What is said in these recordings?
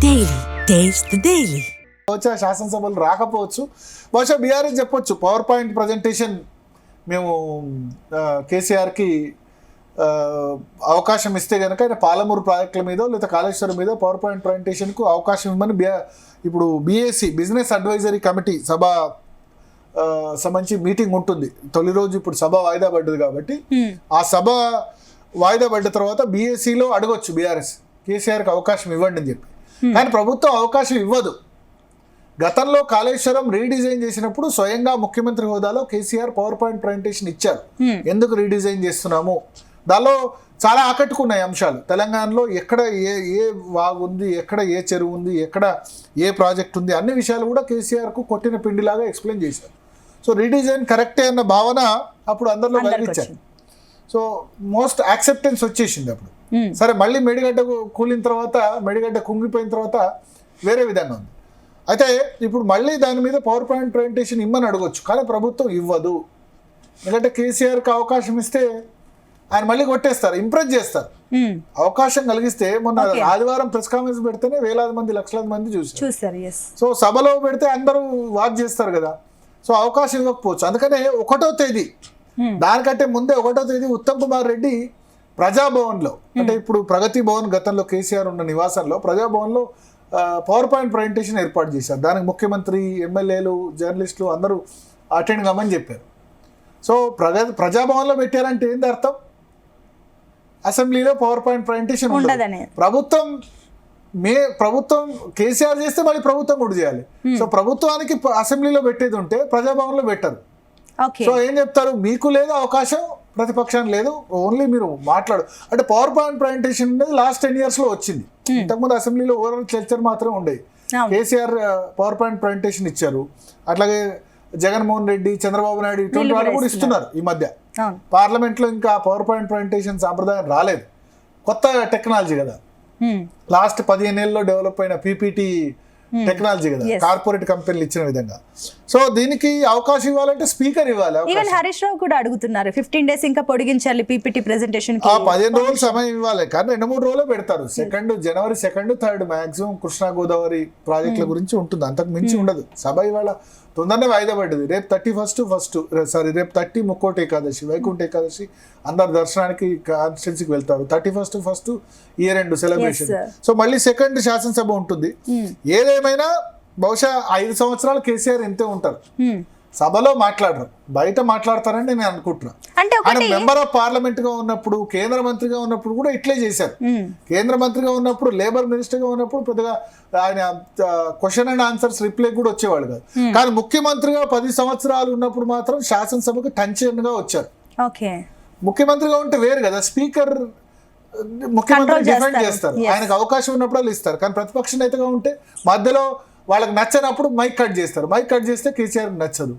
Daily taste the daily. బహుశా శాసనసభలు రాకపోవచ్చు, బహుశా బీఆర్ఎస్ చెప్పొచ్చు పవర్ పాయింట్ ప్రజెంటేషన్ మేము కేసీఆర్కి అవకాశం ఇస్తే కనుక ఆయన పాలమూరు ప్రాజెక్టుల మీద లేదా కాళేశ్వరం మీద పవర్ పాయింట్ ప్రజెంటేషన్కు అవకాశం ఇవ్వమని ఇప్పుడు బీఏసీ బిజినెస్ అడ్వైజరీ కమిటీ సభ సంబంధించి మీటింగ్ ఉంటుంది. తొలి రోజు ఇప్పుడు సభ వాయిదా పడ్డది కాబట్టి ఆ సభ వాయిదా పడ్డ తర్వాత బీఏసీలో అడగొచ్చు బీఆర్ఎస్ కేసీఆర్కి అవకాశం ఇవ్వండి అని చెప్పి. కానీ ప్రభుత్వం అవకాశం ఇవ్వదు. గతంలో కాళేశ్వరం రీడిజైన్ చేసినప్పుడు స్వయంగా ముఖ్యమంత్రి హోదాలో కేసీఆర్ పవర్ పాయింట్ ప్రజెంటేషన్ ఇచ్చారు. ఎందుకు రీడిజైన్ చేస్తున్నాము, దానిలో చాలా ఆకట్టుకున్నాయి అంశాలు. తెలంగాణలో ఎక్కడ ఏ వాగు ఉంది, ఎక్కడ ఏ చెరువు ఉంది, ఎక్కడ ఏ ప్రాజెక్ట్ ఉంది, అన్ని విషయాలు కూడా కేసీఆర్కు కొట్టిన పిండిలాగా ఎక్స్ప్లెయిన్ చేశారు. సో రీడిజైన్ కరెక్టే అన్న భావన అప్పుడు అందరిలో కలిగించారు. సో మోస్ట్ యాక్సెప్టెన్స్ వచ్చేసింది అప్పుడు. సరే మళ్ళీ మెడిగడ్డ కూలిన తర్వాత, మెడిగడ్డ కుంగిపోయిన తర్వాత వేరే విధంగా ఉంది. అయితే ఇప్పుడు మళ్ళీ దాని మీద పవర్ పాయింట్ ప్రజెంటేషన్ ఇమ్మని అడగొచ్చు, కానీ ప్రభుత్వం ఇవ్వదు. ఎందుకంటే కేసీఆర్కి అవకాశం ఇస్తే ఆయన మళ్ళీ కొట్టేస్తారు, ఇంప్రెస్ చేస్తారు. అవకాశం కలిగిస్తే మొన్న ఆదివారం ప్రెస్ కాన్ఫరెన్స్ పెడితేనే వేలాది మంది లక్షలాది మంది చూస్తారు. సో సభలో పెడితే అందరూ వాచ్ చేస్తారు కదా. సో అవకాశం ఇవ్వకపోవచ్చు. అందుకనే 1వ తేదీ, దానికంటే ముందే 1వ తేదీ ఉత్తమ్ కుమార్ రెడ్డి ప్రజాభవన్లో, అంటే ఇప్పుడు ప్రగతి భవన్ గతంలో కేసీఆర్ ఉన్న నివాసంలో ప్రజాభవన్లో పవర్ పాయింట్ ప్రజెంటేషన్ ఏర్పాటు చేశారు. దానికి ముఖ్యమంత్రి, ఎమ్మెల్యేలు, జర్నలిస్టులు అందరూ అటెండ్ కామని చెప్పారు. సో ప్రజాభవన్లో పెట్టారంటే ఏంది అర్థం? అసెంబ్లీలో పవర్ పాయింట్ ప్రజెంటేషన్ ఉండదు. ప్రభుత్వం కేసీఆర్ చేస్తే మళ్ళీ ప్రభుత్వం కూడా చేయాలి. సో ప్రభుత్వానికి అసెంబ్లీలో పెట్టేది ఉంటే ప్రజాభవన్లో పెట్టరు. సో ఏం చెప్తారు, మీకు లేదు అవకాశం, ప్రతిపక్షానికి లేదు, ఓన్లీ మీరు మాట్లాడు అంటే పవర్ పాయింట్ ప్రజెంటేషన్ అనేది లాస్ట్ 10 years లో వచ్చింది. ఇంతకుముందు అసెంబ్లీలో ఓవరాల్ చర్చలు మాత్రమే ఉండేవి. కేసీఆర్ పవర్ పాయింట్ ప్రజెంటేషన్ ఇచ్చారు. అట్లాగే జగన్మోహన్ రెడ్డి, చంద్రబాబు నాయుడు ఇటువంటి వాళ్ళు కూడా ఇస్తున్నారు ఈ మధ్య. పార్లమెంట్లో ఇంకా పవర్ పాయింట్ ప్రజెంటేషన్ సాంప్రదాయం రాలేదు. కొత్త టెక్నాలజీ కదా, లాస్ట్ 15 ఏళ్ళలో డెవలప్ అయిన పీపీటీ టెక్నాలజీ కదా, కార్పొరేట్ కంపెనీలు ఇచ్చిన విధంగా. సో దీనికి అవకాశం ఇవ్వాలంటే స్పీకర్ ఇవ్వాలి. ఈవెన్ హరీష్ రావు కూడా అడుగుతున్నారు 15 days ఇంకా పొడిగించాలి పీపీటీ ప్రెజెంటేషన్ కి. 15 రోజులు సమయం ఇవ్వాలి, కానీ 2-3 రోజులే పెడతారు. జనవరి 2, 3 మాక్సిమం కృష్ణా గోదావరి ప్రాజెక్టుల గురించి ఉంటుంది, అంతకు మించి ఉండదు. సభ ఇవాళ తొందరనే వాయిదా పడ్డది. రేపు 31 రేపు 30 ముక్కోటి ఏకాదశి, వైకుంఠ ఏకాదశి, అందరు దర్శనానికి కాన్స్టిట్యున్సీకి వెళ్తారు. 31 ఇయర్ ఎండ్ సెలబ్రేషన్. సో మళ్ళీ 2nd శాసనసభ ఉంటుంది. ఏదేమైనా బహుశా 5 సంవత్సరాలు కేసీఆర్ ఇంతే ఉంటారు. సభలో మాట్లాడరు, బయట మాట్లాడతారని నేను అనుకుంటున్నా. ఆయన మెంబర్ ఆఫ్ పార్లమెంట్ గా ఉన్నప్పుడు, కేంద్ర మంత్రిగా ఉన్నప్పుడు కూడా ఇట్లే చేశారు. కేంద్ర మంత్రిగా ఉన్నప్పుడు, లేబర్ మినిస్టర్ గా ఉన్నప్పుడు పెద్దగా ఆయన క్వశ్చన్ అండ్ ఆన్సర్స్ రిప్లై కూడా వచ్చేవాళ్ళు కాదు. కానీ ముఖ్యమంత్రిగా 10 సంవత్సరాలు ఉన్నప్పుడు మాత్రం శాసనసభకు టెన్షన్ గా వచ్చారు. ముఖ్యమంత్రిగా ఉంటే వేరు కదా, స్పీకర్ ముఖ్యమంత్రి డిఫెండ్ చేస్తారు, ఆయనకు అవకాశం ఉన్నప్పుడు ఇస్తారు. కానీ ప్రతిపక్ష నేతగా ఉంటే మధ్యలో వాళ్ళకి నచ్చనప్పుడు మైక్ కట్ చేస్తారు. మైక్ కట్ చేస్తే కేసీఆర్ నచ్చదు.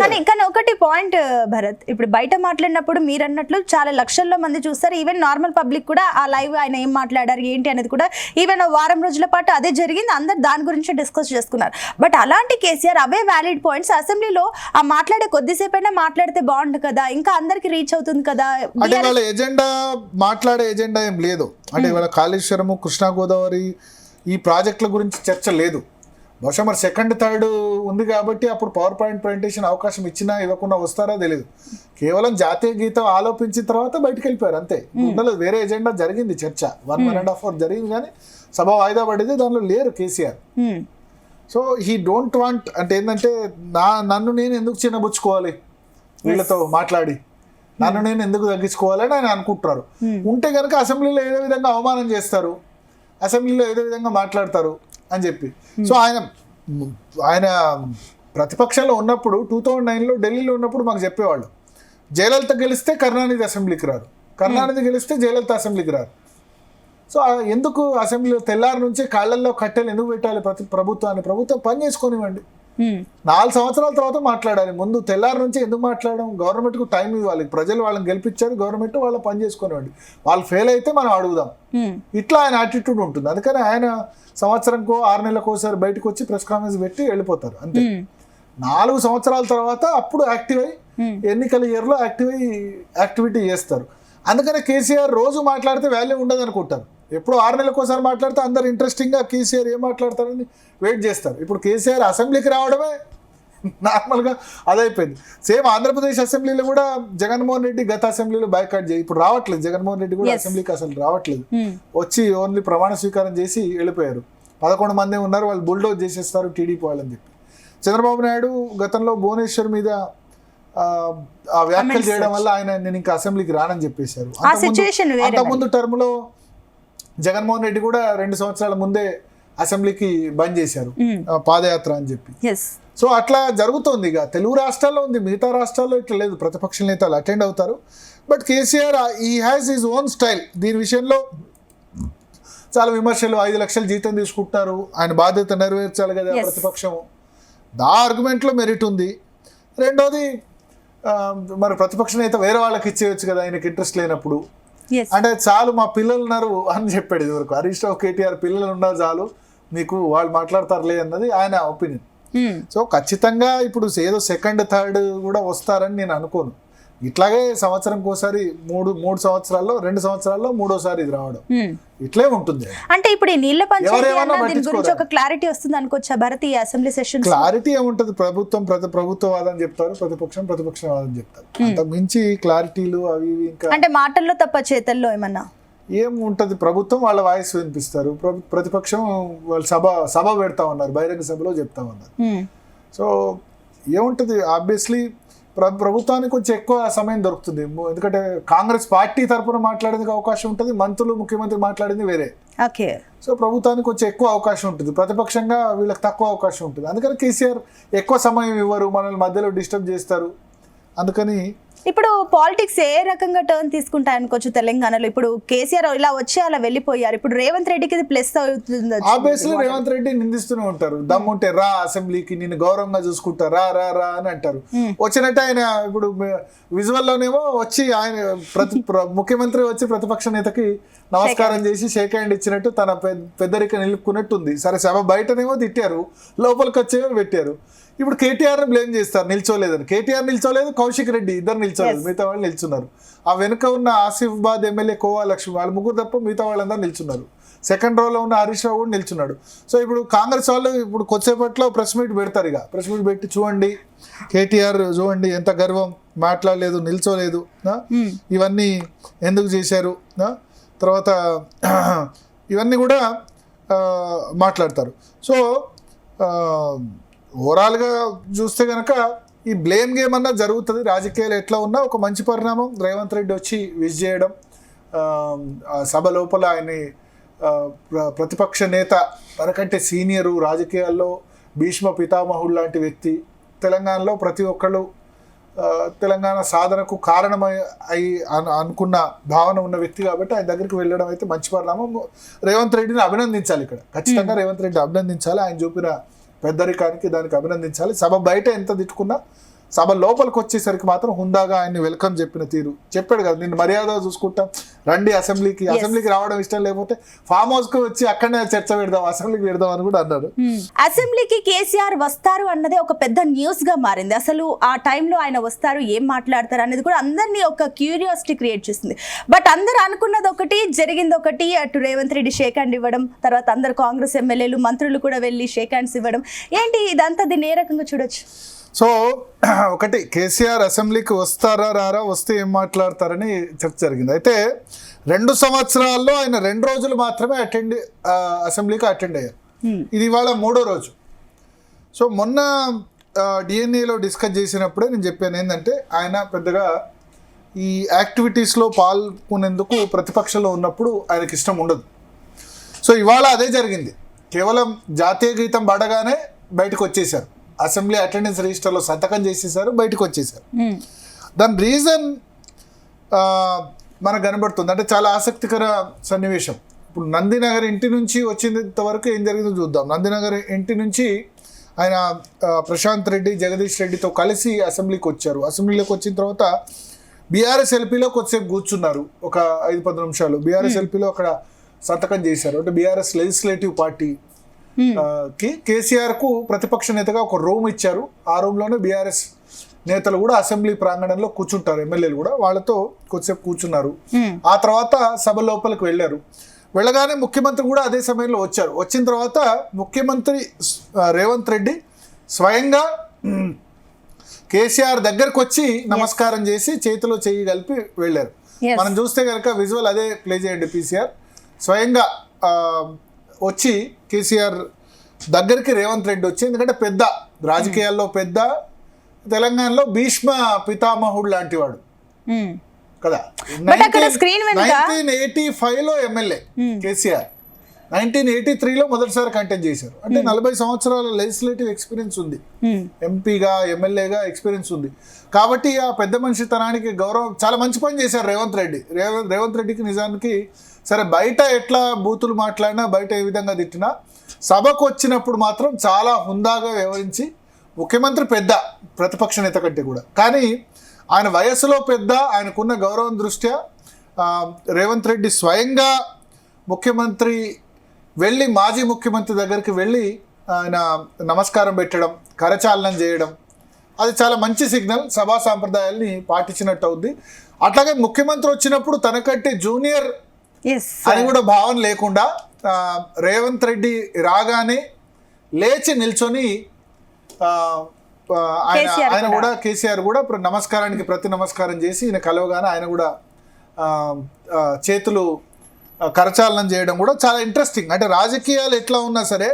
కానీ ఒకటి పాయింట్ భరత్, ఇప్పుడు బయట మాట్లాడినప్పుడు మీరు అన్నట్లు చాలా లక్షల్లో మంది చూస్తారు. ఈవెన్ నార్మల్ పబ్లిక్ కూడా ఆ లైవ్ ఆయన ఏం మాట్లాడారు ఏంటి అనేది కూడా ఈవెన్ వారం రోజుల పాటు అదే జరిగింది, అందరు దాని గురించి డిస్కస్ చేసుకున్నారు. బట్ అలాంటి కేసీఆర్ అవే వ్యాలిడ్ పాయింట్స్ అసెంబ్లీలో ఆ మాట్లాడే కొద్దిసేపైనా మాట్లాడితే బాగుంటుంది కదా, ఇంకా అందరికి రీచ్ అవుతుంది కదా. అంటే వాళ్ళ ఎజెండా, మాట్లాడే ఎజెండా ఏం లేదు. అంటే వాళ్ళ కాళేశ్వరము, కృష్ణా గోదావరి ఈ ప్రాజెక్టుల గురించి చర్చ లేదు. బహుశా మరి 2nd, 3rd ఉంది కాబట్టి అప్పుడు పవర్ పాయింట్ ప్రజెంటేషన్ అవకాశం ఇచ్చినా ఇవ్వకుండా వస్తారో తెలియదు. కేవలం జాతీయ గీతం ఆలోపించిన తర్వాత బయటకు వెళ్ళిపోయారు అంతే. ఉండలేదు, వేరే ఎజెండా జరిగింది, చర్చ 1.5 hour జరిగింది, కానీ సభ వాయిదా పడింది, దానిలో లేరు KCR. So he don't want, అంటే ఏంటంటే నన్ను నేను ఎందుకు చిన్నబుచ్చుకోవాలి, వీళ్ళతో మాట్లాడి నన్ను నేను ఎందుకు తగ్గించుకోవాలని ఆయన అనుకుంటున్నారు. ఉంటే కనుక అసెంబ్లీలో ఏదో విధంగా అవమానం చేస్తారు, అసెంబ్లీలో ఏదో విధంగా మాట్లాడతారు అని చెప్పి. సో ఆయన ప్రతిపక్షంలో ఉన్నప్పుడు 2009లో ఢిల్లీలో ఉన్నప్పుడు మాకు చెప్పేవాళ్ళు, జయలలిత గెలిస్తే కరుణానిధి అసెంబ్లీకి రారు, కరుణానిధి గెలిస్తే జయలలిత అసెంబ్లీకి రారు. సో ఎందుకు అసెంబ్లీలో తెల్లారి నుంచే కాళ్ళల్లో కట్టెలు ఎందుకు పెట్టాలి ప్రభుత్వం పని చేసుకొనివ్వండి. 4 సంవత్సరాల తర్వాత మాట్లాడాలి, ముందు తెల్లారి నుంచి ఎందుకు మాట్లాడడం? గవర్నమెంట్కు టైం ఇవ్వాలి, ప్రజలు వాళ్ళని గెలిపించారు, గవర్నమెంట్ వాళ్ళ పని చేసుకునేవాడి, వాళ్ళు ఫెయిల్ అయితే మనం అడుగుదాం. ఇట్లా ఆయన యాటిట్యూడ్ ఉంటుంది. అందుకని ఆయన సంవత్సరంకో 6 నెలలకోసారి బయటకు వచ్చి ప్రెస్ కాన్ఫరెన్స్ పెట్టి వెళ్ళిపోతారు అంతే. 4 సంవత్సరాల తర్వాత అప్పుడు యాక్టివ్ అయ్యి, ఎన్నికల ఇయర్లో యాక్టివిటీ చేస్తారు. అందుకనే కేసీఆర్ రోజు మాట్లాడితే వాల్యూ ఉండదు అనుకుంటారు. ఎప్పుడు 6 నెలలకోసారి మాట్లాడితే అందరు ఇంట్రెస్టింగ్గా కేసీఆర్ ఏం మాట్లాడతారని వెయిట్ చేస్తారు. ఇప్పుడు కేసీఆర్ అసెంబ్లీకి రావడమే నార్మల్గా అదైపోయింది. సేమ్ ఆంధ్రప్రదేశ్ అసెంబ్లీలో కూడా జగన్మోహన్ రెడ్డి గత అసెంబ్లీలో బైకాట్ చేయి, ఇప్పుడు రావట్లేదు. జగన్మోహన్ రెడ్డి కూడా అసెంబ్లీకి అసలు రావట్లేదు, వచ్చి ఓన్లీ ప్రమాణ స్వీకారం చేసి వెళ్ళిపోయారు. 11 మంది ఉన్నారు, వాళ్ళు బుల్డోజ్ చేసేస్తారు టీడీపీ వాళ్ళని చెప్పి. చంద్రబాబు నాయుడు గతంలో భువనేశ్వర్ మీద ఆ వ్యాఖ్యలు చేయడం వల్ల ఆయన నేను ఇంకా అసెంబ్లీకి రానని చెప్పేశారు. అంతకుముందు టర్మ్ లో జగన్మోహన్ రెడ్డి కూడా 2 సంవత్సరాల ముందే అసెంబ్లీకి బంద్ చేశారు పాదయాత్ర అని చెప్పి. సో అట్లా జరుగుతోంది. ఇక తెలుగు రాష్ట్రాల్లో ఉంది, మిగతా రాష్ట్రాల్లో ఇట్లా లేదు. ప్రతిపక్ష నేతలు అటెండ్ అవుతారు, బట్ కేసీఆర్ ఈ హ్యాస్ హిజ్ ఓన్ స్టైల్. దీని విషయంలో చాలా విమర్శలు, 5 లక్షలు జీతం తీసుకుంటున్నారు, ఆయన బాధ్యత నెరవేర్చాలి కదా ప్రతిపక్షం, దా ఆర్గ్యుమెంట్లో మెరిట్ ఉంది. రెండోది మరి ప్రతిపక్ష నేత వేరే వాళ్ళకి ఇచ్చేయచ్చు కదా ఆయనకి ఇంట్రెస్ట్ లేనప్పుడు. అంటే చాలు మా పిల్లలు ఉన్నారు అని చెప్పాడు ఇదివరకు హరీష్ రావు, కేటీఆర్ పిల్లలు ఉన్నారు చాలు మీకు, వాళ్ళు మాట్లాడతారులే అన్నది ఆయన ఒపీనియన్. సో ఖచ్చితంగా ఇప్పుడు ఏదో సెకండ్ థర్డ్ కూడా వస్తారని నేను అనుకోను. ఇట్లాగే సంవత్సరంకి ఒకసారి 3 సంవత్సరాల్లో 2 సంవత్సరాల్లో 3వసారి ఇది రావడం ఇట్లే ఉంటుంది. అంటే ఇప్పుడు ఈ నీళ్ల పంచాయతీ గురించి ఒక క్లారిటీ వస్తుంది అనుకోవచ్చా భారతీయ అసెంబ్లీ సెషన్? క్లారిటీ ఏముంటది, ప్రభుత్వవాదం చెప్తారు, ప్రతిపక్షవాదం చెప్తారు, అంత మించి క్లారిటీలు అవి ఇంకా అంటే మాటల్లో తప్ప చేతల్లో ఏమన్నా ఏముంటది. ప్రభుత్వం వాళ్ళ వాయిస్ వినిపిస్తారు, ప్రతిపక్షం వాళ్ళు సభ పెడతా ఉన్నారు, బహిరంగ సభలో చెప్తా ఉన్నారు. సో ఏముంటది, ఆబ్వియస్లీ ప్రభుత్వానికి కొంచెం ఎక్కువ సమయం దొరుకుతుంది. ఎందుకంటే కాంగ్రెస్ పార్టీ తరఫున మాట్లాడేందుకు అవకాశం ఉంటుంది, మంత్రులు ముఖ్యమంత్రి మాట్లాడింది వేరే. సో ప్రభుత్వానికి కొంచెం ఎక్కువ అవకాశం ఉంటుంది, ప్రతిపక్షంగా వీళ్ళకి తక్కువ అవకాశం ఉంటుంది. అందుకని కేసీఆర్ ఎక్కువ సమయం ఇవ్వరు, మనల్ని మధ్యలో డిస్టర్బ్ చేస్తారు. అందుకని ఇప్పుడు పాలిటిక్స్ ఏ రకంగా టర్న్ తీసుకుంటాయి అనుకోవచ్చు తెలంగాణలో? ఇప్పుడు కేసీఆర్ ఇలా వచ్చి అలా వెళ్ళిపోయారు, ఇప్పుడు రేవంత్ రెడ్డికి ఇది ప్లస్ అవుతుంది. ఆబ్వియస్లీ రేవంత్ రెడ్డి నిందిస్తూనే ఉంటారు, దమ్ముంటే రా అసెంబ్లీకి, నిన్ను గౌరవంగా చూసుకుంటా రా రా రా అని అంటారు. వచ్చినట్టు ఆయన ఇప్పుడు విజువల్ లోనేమో వచ్చి ఆయన ముఖ్యమంత్రి వచ్చి ప్రతిపక్ష నేతకి నమస్కారం చేసి షేక్ హ్యాండ్ ఇచ్చినట్టు తన పెద్దరిక నిలుపుకున్నట్టుంది. సరే సభ బయటనేమో తిట్టారు, లోపలికి వచ్చేమో పెట్టారు. ఇప్పుడు కేటీఆర్ బ్లేమ్ చేస్తారు నిల్చోలేదని. కేటీఆర్ నిల్చోలేదు, కౌశిక్ రెడ్డి ఇద్దరు నిల్చోలేదు, మిగతా వాళ్ళు నిల్చున్నారు. ఆ వెనుక ఉన్న ఆసిఫాబాద్ ఎమ్మెల్యే కోవా లక్ష్మి వాళ్ళ ముగ్గురు తప్ప మిగతా వాళ్ళందరూ నిల్చున్నారు. సెకండ్ రోలో ఉన్న హరీష్ రావు కూడా నిల్చున్నాడు. సో ఇప్పుడు కాంగ్రెస్ వాళ్ళు ఇప్పుడు కొద్దిసేపట్లో ప్రెస్ మీట్ పెడతారు. ఇక ప్రెస్ మీట్ పెట్టి చూడండి కేటీఆర్ చూడండి ఎంత గర్వం, మాట్లాడలేదు, నిల్చోలేదు, ఇవన్నీ ఎందుకు చేశారు, తర్వాత ఇవన్నీ కూడా మాట్లాడతారు. సో ఓవరాల్గా చూస్తే కనుక ఈ బ్లేమ్ గేమ్ అన్నా జరుగుతుంది. రాజకీయాలు ఎట్లా ఉన్నా ఒక మంచి పరిణామం రేవంత్ రెడ్డి వచ్చి విజ్ చేయడం, సభ లోపల ఆయన ప్రతిపక్ష నేత మనకంటే సీనియరు, రాజకీయాల్లో భీష్మ పితామహుడు లాంటి వ్యక్తి, తెలంగాణలో ప్రతి ఒక్కళ్ళు తెలంగాణ సాధనకు కారణమై అనుకున్న భావన ఉన్న వ్యక్తి కాబట్టి ఆయన దగ్గరికి వెళ్ళడం అయితే మంచి పరిణామం. రేవంత్ రెడ్డిని అభినందించాలి, ఇక్కడ ఖచ్చితంగా రేవంత్ రెడ్డి అభినందించాలి. ఆయన చూపిన పెద్దరికానికి దానికి అభినందించాలి. సభ బయట ఎంత తిట్టుకున్నా సభ లోపలికి వచ్చేసరికి మాత్రం హుందాగా ఆయన్ని వెల్కమ్ చెప్పిన తీరు చెప్పాడు కదా, నిన్ను మర్యాద చూసుకుంటాం రండి అసెంబ్లీకి రావడం ఇష్టం లేకపోతే ఫామ్ హౌస్ కు వచ్చి అక్కడనే చర్చ పెడదాం, అసెంబ్లీకి పెడదాం అని కూడా అన్నారు. అసెంబ్లీకి కేసీఆర్ వస్తారు అన్నది ఒక పెద్ద న్యూస్ గా మారింది. అసలు ఆ టైంలో ఆయన వస్తారు, ఏం మాట్లాడతారు అనేది కూడా అందరినీ ఒక క్యూరియాసిటీ క్రియేట్ చేస్తుంది. బట్ అందరు అనుకున్నది ఒకటి, జరిగింది ఒకటి. అటు రేవంత్ రెడ్డి షేక్ హ్యాండ్ ఇవ్వడం, తర్వాత అందరు కాంగ్రెస్ ఎమ్మెల్యేలు మంత్రులు కూడా వెళ్ళి షేక్ హ్యాండ్స్ ఇవ్వడం, ఏంటి ఇదంతా దీన్ని ఏ రకంగా చూడొచ్చు? సో ఒకటి కేసీఆర్ అసెంబ్లీకి వస్తారా రారా, వస్తే ఏం మాట్లాడతారని చర్చ జరిగింది. అయితే 2 సంవత్సరాల్లో ఆయన 2 రోజులు మాత్రమే అసెంబ్లీకి అటెండ్ అయ్యారు. ఇది ఇవాళ 3వ రోజు. సో మొన్న డిఎన్ఏలో డిస్కస్ చేసినప్పుడే నేను చెప్పాను ఏంటంటే ఆయన పెద్దగా ఈ యాక్టివిటీస్లో పాల్గొనేందుకు ప్రతిపక్షంలో ఉన్నప్పుడు ఆయనకి ఇష్టం ఉండదు. సో ఇవాళ అదే జరిగింది. కేవలం జాతీయ గీతం పడగానే బయటకు వచ్చేసారు, అసెంబ్లీ అటెండెన్స్ రిజిస్టర్లో సంతకం చేసేసారు, బయటకు వచ్చేసారు. దాని రీజన్ మనకు కనబడుతుంది. అంటే చాలా ఆసక్తికర సన్నివేశం. ఇప్పుడు నందినగర్ ఇంటి నుంచి వచ్చినంత వరకు ఏం జరిగిందో చూద్దాం. నందినగర్ ఇంటి నుంచి ఆయన ప్రశాంత్ రెడ్డి, జగదీష్ రెడ్డితో కలిసి అసెంబ్లీకి వచ్చారు. అసెంబ్లీలోకి వచ్చిన తర్వాత బీఆర్ఎస్ ఎల్పీలో కొద్దిసేపు కూర్చున్నారు, ఒక 5-10 నిమిషాలు. బీఆర్ఎస్ ఎల్పీలో అక్కడ సంతకం చేశారు. అంటే బీఆర్ఎస్ లెజిస్లేటివ్ పార్టీ కి కేసీఆర్ కు ప్రతిపక్ష నేతగా ఒక రూమ్ ఇచ్చారు. ఆ రూమ్లోనే బీఆర్ఎస్ నేతలు కూడా అసెంబ్లీ ప్రాంగణంలో కూర్చుంటారు, ఎమ్మెల్యేలు కూడా వాళ్ళతో కొద్దిసేపు కూర్చున్నారు. ఆ తర్వాత సభ లోపలికి వెళ్ళారు. వెళ్ళగానే ముఖ్యమంత్రి కూడా అదే సమయంలో వచ్చారు. వచ్చిన తర్వాత ముఖ్యమంత్రి రేవంత్ రెడ్డి స్వయంగా కేసీఆర్ దగ్గరకు వచ్చి నమస్కారం చేసి చేతిలో చెయ్యి కలిపి వెళ్ళారు. Yes. మనం చూస్తే కనుక విజువల్ అదే ప్లే చేయండి. పీసీఆర్ స్వయంగా వచ్చి కేసీఆర్ దగ్గరికి రేవంత్ రెడ్డి వచ్చి, ఎందుకంటే పెద్ద రాజకీయాల్లో పెద్ద, తెలంగాణలో భీష్మ పితామహుడు లాంటి వాడు కదా. But అక్కడ screen వెనుక 1985లో ఎమ్మెల్యే కేసీఆర్, 1983లో మొదటిసారి కంటెస్ట్ చేశారు. అంటే 40 సంవత్సరాల లెజిస్లేటివ్ ఎక్స్పీరియన్స్ ఉంది, ఎంపీగా ఎమ్మెల్యేగా ఎక్స్పీరియన్స్ ఉంది. కాబట్టి ఆ పెద్ద మనిషి తనానికి గౌరవం, చాలా మంచి పని చేశారు రేవంత్ రెడ్డి. రేవంత్ రెడ్డికి నిజానికి సరే బయట ఎట్లా బూతులు మాట్లాడినా, బయట ఏ విధంగా తిట్టినా, సభకు వచ్చినప్పుడు మాత్రం చాలా హుందాగా వ్యవహరించి, ముఖ్యమంత్రి పెద్ద ప్రతిపక్ష నేత కంటే కూడా, కానీ ఆయన వయసులో పెద్ద, ఆయనకున్న గౌరవం దృష్ట్యా రేవంత్ రెడ్డి స్వయంగా ముఖ్యమంత్రి వెళ్ళి, మాజీ ముఖ్యమంత్రి దగ్గరికి వెళ్ళి ఆయన నమస్కారం పెట్టడం, కరచాలనం చేయడం, అది చాలా మంచి సిగ్నల్, సభా సాంప్రదాయాల్ని పాటించినట్టు అవుద్ది. అట్లాగే ముఖ్యమంత్రి వచ్చినప్పుడు తనకంటే జూనియర్ అని కూడా భావన లేకుండా రేవంత్ రెడ్డి రాగానే లేచి నిల్చొని ఆయన కూడా కేసీఆర్ కూడా నమస్కారానికి ప్రతి నమస్కారం చేసి ఈయన కలవగానే ఆయన కూడా చేతులు కరచాలనం చేయడం కూడా చాలా ఇంట్రెస్టింగ్. అంటే రాజకీయాలు ఎట్లా ఉన్నా సరే